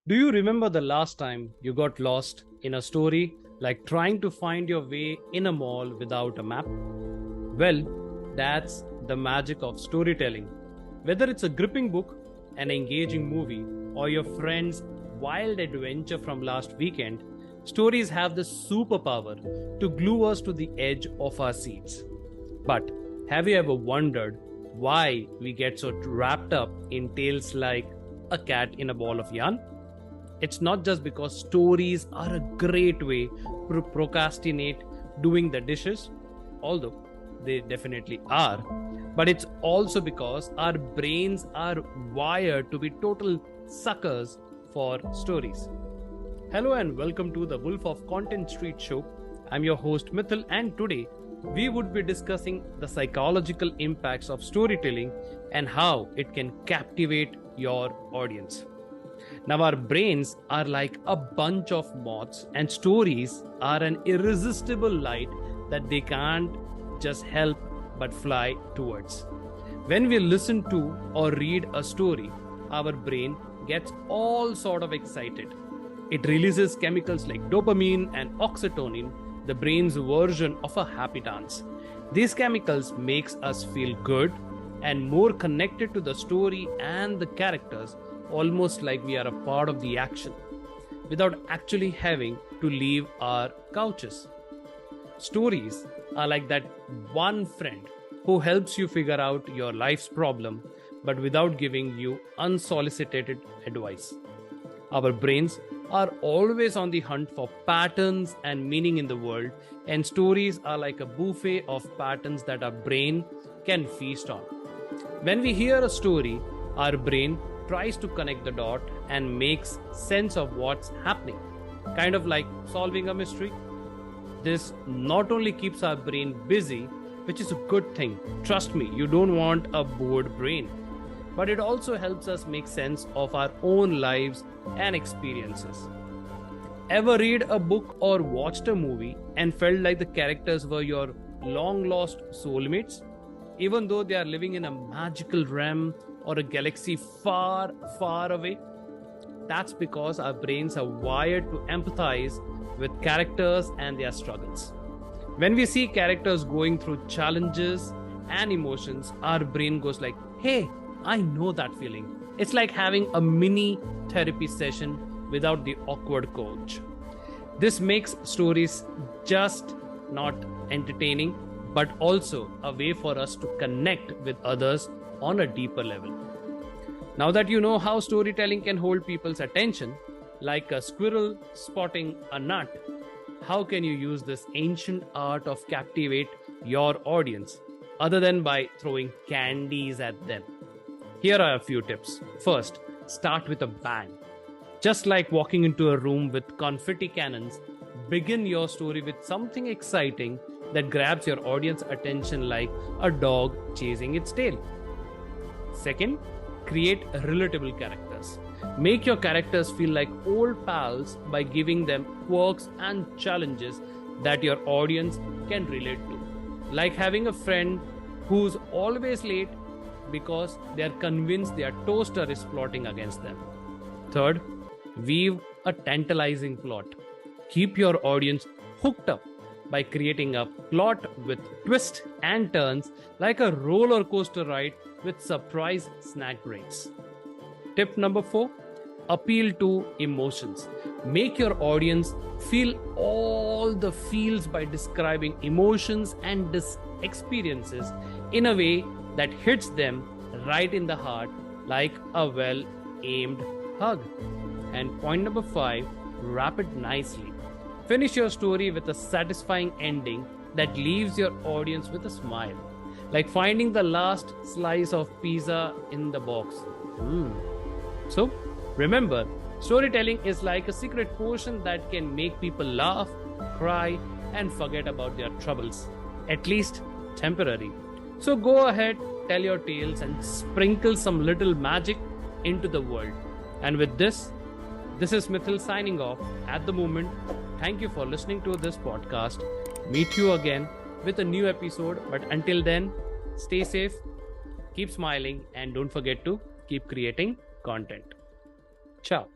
Do you remember the last time you got lost in a story, like trying to find your way in a mall without a map? Well, that's the magic of storytelling. Whether it's a gripping book, an engaging movie, or your friend's wild adventure from last weekend, stories have the superpower to glue us to the edge of our seats. But have you ever wondered why we get so wrapped up in tales like a cat in a ball of yarn? It's not just because stories are a great way to procrastinate doing the dishes, although they definitely are, but it's also because our brains are wired to be total suckers for stories. Hello and welcome to the Wolf of Content Street Show. I'm your host Mithyll, and today we would be discussing the psychological impacts of storytelling and how it can captivate your audience. Now, our brains are like a bunch of moths, and stories are an irresistible light that they can't just help but fly towards. When we listen to or read a story, our brain gets all sort of excited. It releases chemicals like dopamine and oxytocin, the brain's version of a happy dance. These chemicals makes us feel good and more connected to the story and the characters, almost like we are a part of the action without actually having to leave our couches. Stories are like that one friend who helps you figure out your life's problem but without giving you unsolicited advice. Our brains are always on the hunt for patterns and meaning in the world, and stories are like a buffet of patterns that our brain can feast on. When we hear a story, our brain tries to connect the dot and makes sense of what's happening, kind of like solving a mystery. This not only keeps our brain busy, which is a good thing, trust me, you don't want a bored brain, but it also helps us make sense of our own lives and experiences. Ever read a book or watched a movie and felt like the characters were your long lost soulmates, even though they are living in a magical realm or a galaxy far, far away? That's because our brains are wired to empathize with characters and their struggles. When we see characters going through challenges and emotions, our brain goes like, hey, I know that feeling. It's like having a mini therapy session without the awkward coach. This makes stories just not entertaining, but also a way for us to connect with others on a deeper level. Now that you know how storytelling can hold people's attention, like a squirrel spotting a nut, how can you use this ancient art of captivate your audience other than by throwing candies at them? Here are a few tips. First, start with a bang. Just like walking into a room with confetti cannons, begin your story with something exciting that grabs your audience attention like a dog chasing its tail. Second, create relatable characters. Make your characters feel like old pals by giving them quirks and challenges that your audience can relate to. Like having a friend who's always late because they are convinced their toaster is plotting against them. Third, weave a tantalizing plot. Keep your audience hooked up by creating a plot with twists and turns like a roller coaster ride with surprise snack breaks. Tip number 4, appeal to emotions. Make your audience feel all the feels by describing emotions and experiences in a way that hits them right in the heart like a well-aimed hug. And point number 5, wrap it nicely. Finish your story with a satisfying ending that leaves your audience with a smile, like finding the last slice of pizza in the box. So, remember, storytelling is like a secret potion that can make people laugh, cry, and forget about their troubles, at least temporary. So go ahead, tell your tales and sprinkle some little magic into the world. And with this is Mithyll signing off at the moment. Thank you for listening to this podcast. Meet you again with a new episode. But until then, stay safe, keep smiling, and don't forget to keep creating content. Ciao.